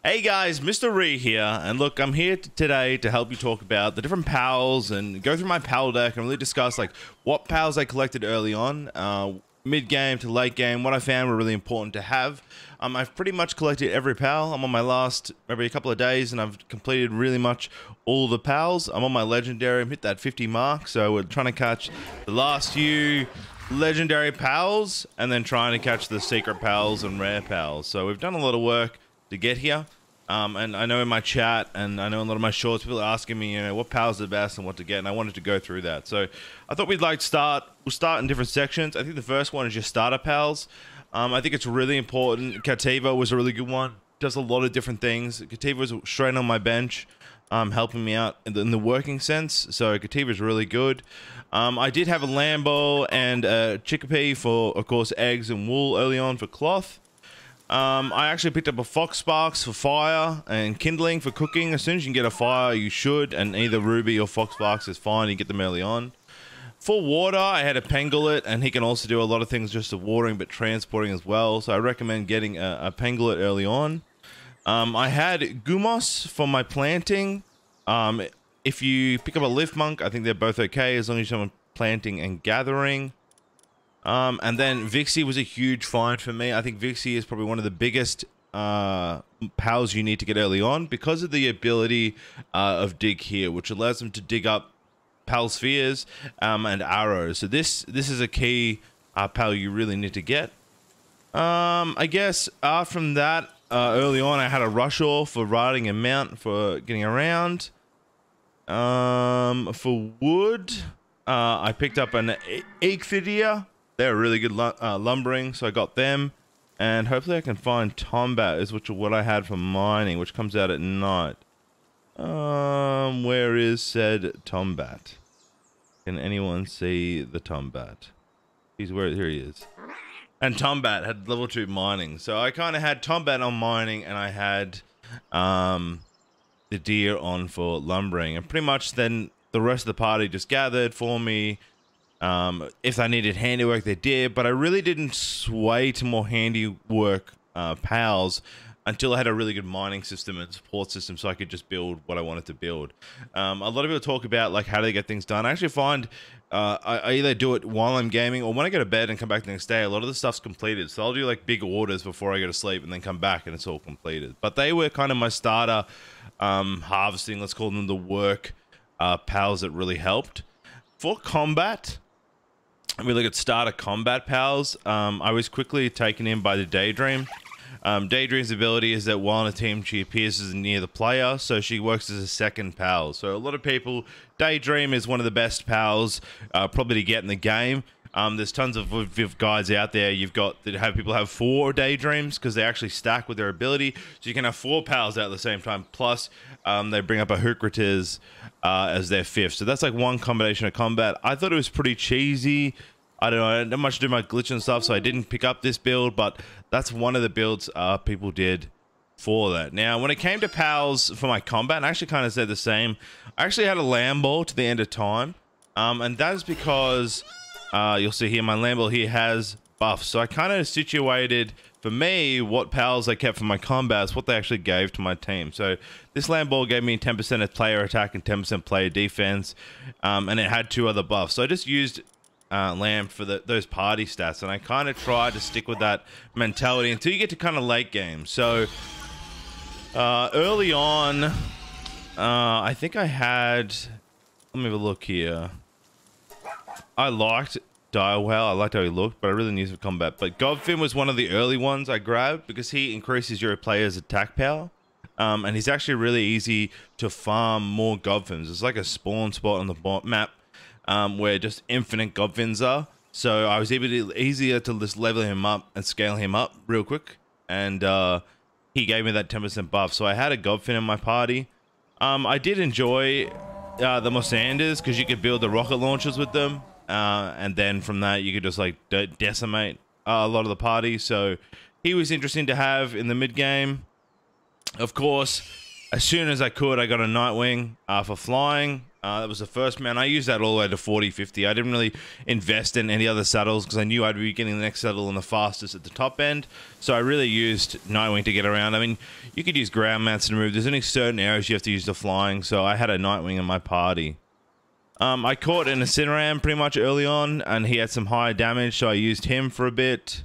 Hey guys, Mr. Ree here, and look, I'm here today to help you talk about the different pals and go through my pal deck and really discuss like what pals I collected early on, mid game to late game, what I found were really important to have. I've pretty much collected every pal. I'm on my last maybe a couple of days, and I've completed really much all the pals. I'm on my legendary. I'm hit that 50 mark, so we're trying to catch the last few legendary pals, and then trying to catch the secret pals and rare pals. So we've done a lot of work to get here. And I know in my chat, and I know in a lot of my shorts, people are asking me, what pals are the best and what to get, and I wanted to go through that. So I thought we'd like start. We'll start in different sections. I think the first one is your starter pals. I think it's really important. Kativa was a really good one. Does a lot of different things. Kativa was straight on my bench, helping me out in the working sense. So Kativa is really good. I did have a Lambo and a Chickpea for, of course, eggs and wool early on for cloth. I actually picked up a Fox Sparks for fire and kindling for cooking. As soon as you can get a fire, you should, and either Ruby or Fox Sparks is fine. You get them early on. For water, I had a Pangolin, and he can also do a lot of things just to watering, but transporting as well. So I recommend getting a Pangolin early on. I had Gumos for my planting. If you pick up a Lift Monk, I think they're both okay as long as you're planting and gathering. And then Vixie was a huge find for me. I think Vixie is probably one of the biggest pals you need to get early on because of the ability of Dig here, which allows them to dig up pal spheres and arrows. So this is a key pal you really need to get. I guess from that, early on, I had a Rushall for riding a mount for getting around. For wood, I picked up an Ichthydia. They're really good lumbering, so I got them. And hopefully I can find Tombat, is what I had for mining, which comes out at night. Where is said Tombat? Can anyone see the Tombat? Here he is. And Tombat had level 2 mining. So I kind of had Tombat on mining, and I had the deer on for lumbering. And pretty much then the rest of the party just gathered for me. If I needed handiwork, they did, but I really didn't sway to more handiwork pals until I had a really good mining system and support system, so I could just build what I wanted to build. A lot of people talk about like how do they get things done. I actually find I either do it while I'm gaming or when I go to bed and come back the next day. A lot of the stuff's completed, so I'll do like big orders before I go to sleep and then come back and it's all completed. But they were kind of my starter harvesting, let's call them the work pals that really helped. For combat, we look at starter combat pals. I was quickly taken in by the Daydream. Daydream's ability is that while in a team, she appears as near the player, so she works as a second pal. So a lot of people, Daydream is one of the best pals probably to get in the game. There's tons of guides out there. You've got that have people have 4 Daydreams because they actually stack with their ability. So you can have 4 pals out at the same time. Plus, they bring up a Hookratiz as their 5th. So that's like one combination of combat. I thought it was pretty cheesy. I don't know, I didn't much do my glitch and stuff, so I didn't pick up this build, but that's one of the builds people did for that. Now, when it came to pals for my combat, I actually kind of said the same. I actually had a Lambo to the end of time, and that is because you'll see here, my Lambo here has buffs. So I kind of situated, for me, what pals I kept for my combats, what they actually gave to my team. So this Lambo gave me 10% of player attack and 10% player defense, and it had 2 other buffs. So I just used Lamb for those party stats, and I kind of tried to stick with that mentality until you get to kind of late game. So early on, I think I had, let me have a look here. I liked Direwell. I liked how he looked, but I really needed for combat. But Godfin was one of the early ones I grabbed because he increases your player's attack power. And he's actually really easy to farm more Godfins. It's like a spawn spot on the map where just infinite Godfins are. So I was easier to just level him up and scale him up real quick. And he gave me that 10% buff. So I had a Godfin in my party. I did enjoy the Mosanders because you could build the rocket launchers with them. And then from that, you could just like decimate a lot of the party. So he was interesting to have in the mid game. Of course, as soon as I could, I got a Nightwing for flying. That was the first mount. I used that all the way to 40, 50. I didn't really invest in any other saddles because I knew I'd be getting the next saddle and the fastest at the top end. So I really used Nightwing to get around. I mean, you could use ground mounts to move. There's only certain areas you have to use the flying. So I had a Nightwing in my party. I caught an Incineram pretty much early on, and he had some high damage, so I used him for a bit.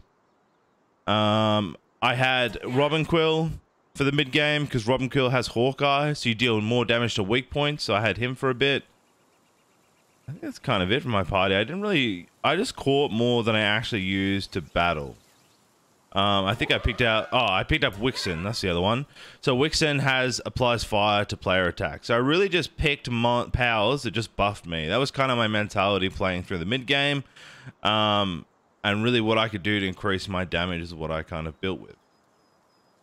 I had Robin Quill for the mid game because Robin Quill has Hawkeye, so you deal more damage to weak points. So I had him for a bit. I think that's kind of it for my party. I just caught more than I actually used to battle. I think I picked up Wixen. That's the other one. So Wixen applies fire to player attacks. So I really just picked powers that just buffed me. That was kind of my mentality playing through the mid game. And really what I could do to increase my damage is what I kind of built with.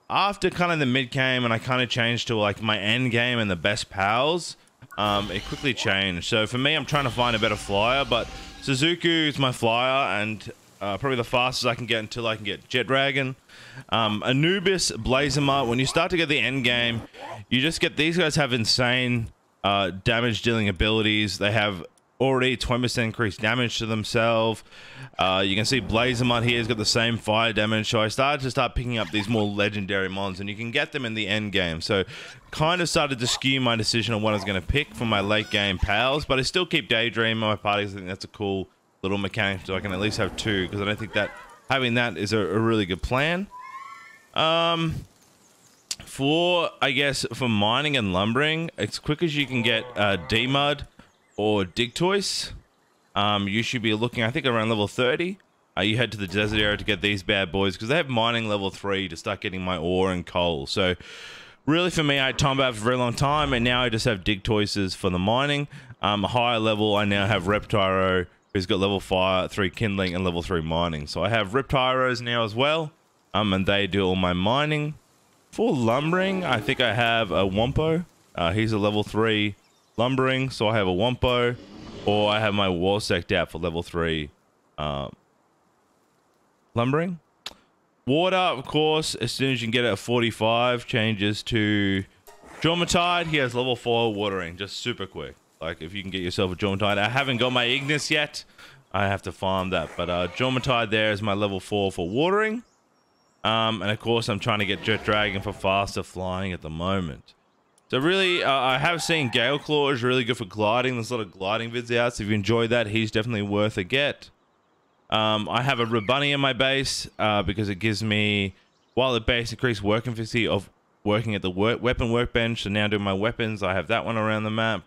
After kind of the mid game and I kind of changed to like my end game and the best pals, it quickly changed. So for me, I'm trying to find a better flyer, but Suzuku is my flyer and probably the fastest I can get until I can get Jet Dragon. Anubis, Blazemart, when you start to get the end game, you just get, these guys have insane damage dealing abilities. They have already 20% increased damage to themselves. You can see Blazemart here has got the same fire damage. So I started to picking up these more legendary mons, and you can get them in the end game. So kind of started to skew my decision on what I was going to pick for my late game pals, but I still keep Daydream in my parties. I think that's a cool little mechanic, so I can at least have two, because I don't think that having that is a really good plan. For mining and lumbering, as quick as you can get D-Mud or Digtoise, you should be looking, I think, around level 30. You head to the desert area to get these bad boys, because they have mining level 3 to start getting my ore and coal. So really for me, I had Tombat for a very long time, and now I just have Digtoises for the mining. Higher level, I now have Reptyro, who's got level 3 kindling and level 3 mining. So I have Reptyros now as well, and they do all my mining. For lumbering, I think I have a Wumpo. He's a level 3 lumbering, so I have a Wumpo, or I have my Warsect out for level 3 lumbering. Water, of course, as soon as you can get it at 45, changes to Jormatide. He has level 4 watering, just super quick. Like, if you can get yourself a Jormatide. I haven't got my Ignis yet. I have to farm that. But Jormatide there is my level 4 for watering. And of course, I'm trying to get Jet Dragon for faster flying at the moment. So really, I have seen Gale Claw is really good for gliding. There's a lot of gliding vids out. So if you enjoy that, he's definitely worth a get. I have a Rabunny in my base because it gives me, while the base increased work efficiency of working at the weapon workbench. So now doing my weapons, I have that one around the map.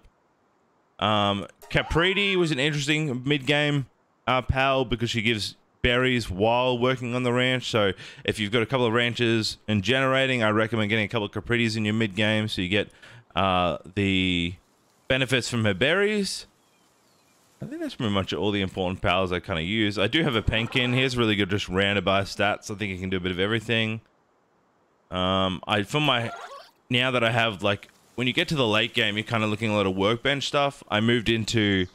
Capriti was an interesting mid-game pal because she gives berries while working on the ranch. So if you've got a couple of ranches and generating, I recommend getting a couple of Capritis in your mid-game so you get the benefits from her berries. I think that's pretty much all the important pals I kind of use. I do have a Penkin. He's really good, just roundabout stats. I think he can do a bit of everything. Now that I have, like, when you get to the late game, you're kind of looking at a lot of workbench stuff. I moved into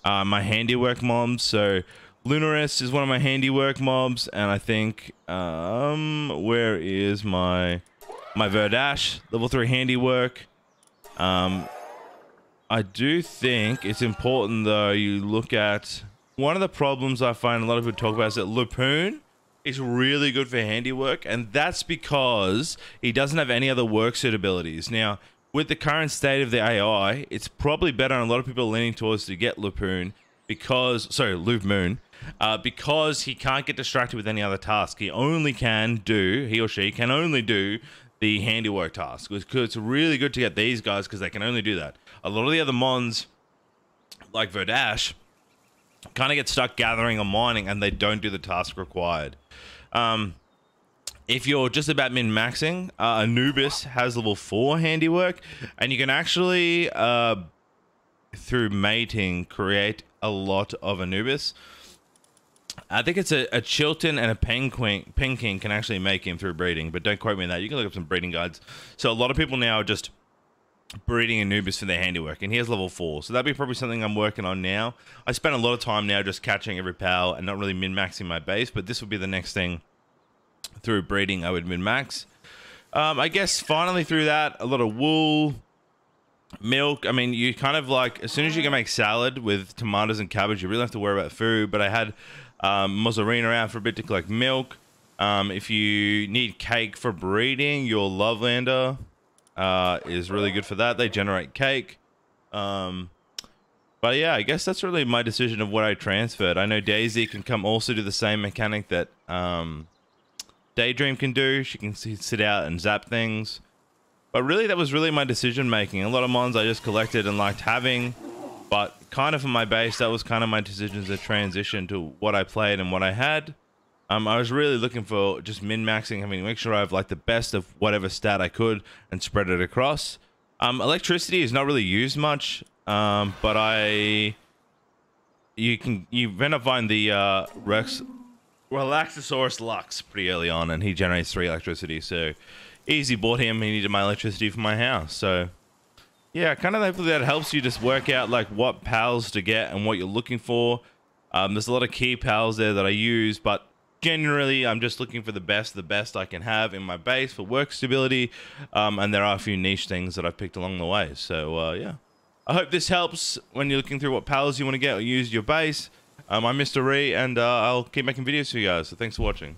my handiwork mobs. So Lunaris is one of my handiwork mobs, and I think where is my Verdash, level 3 handiwork. I do think it's important, though, you look at one of the problems I find a lot of people talk about is that Lupoon is really good for handiwork, and that's because he doesn't have any other work suit abilities. Now, with the current state of the AI, it's probably better, and a lot of people are leaning towards to get Lupoon because he can't get distracted with any other task. He or she can only do the handiwork task. It's really good to get these guys because they can only do that. A lot of the other mons, like Verdash, kind of get stuck gathering or mining, and they don't do the task required. If you're just about min-maxing, Anubis has level 4 handiwork, and you can actually, through mating, create a lot of Anubis. I think it's a Chilton and a Penking can actually make him through breeding, but don't quote me on that. You can look up some breeding guides. So a lot of people now are just breeding Anubis for their handiwork, and he has level 4. So that'd be probably something I'm working on now. I spend a lot of time now just catching every pal and not really min-maxing my base, but this would be the next thing. Through breeding, I would min-max. I guess finally through that, a lot of wool. Milk, I mean, you kind of like, as soon as you can make salad with tomatoes and cabbage, you really don't have to worry about food. But I had mozzarella around for a bit to collect milk. If you need cake for breeding, your Lovelander is really good for that. They generate cake. But yeah, I guess that's really my decision of what I transferred. I know Daisy can come also do the same mechanic that Daydream can do. She can sit out and zap things. But really, that was really my decision making. A lot of mons I just collected and liked having. But kind of for my base, that was kind of my decision to transition to what I played and what I had. I was really looking for just min-maxing. I mean, make sure I have like the best of whatever stat I could and spread it across. Electricity is not really used much. But you end up finding the Relaxosaurus Lux pretty early on, and he generates 3 electricity. So easy bought him. He needed my electricity for my house. So yeah, kind of hopefully that helps you just work out like what pals to get and what you're looking for. There's a lot of key pals there that I use, but generally I'm just looking for the best I can have in my base for work stability. And there are a few niche things that I've picked along the way. So yeah. I hope this helps when you're looking through what pals you want to get or use your base. I'm Mr. Ree, and I'll keep making videos for you guys, so thanks for watching.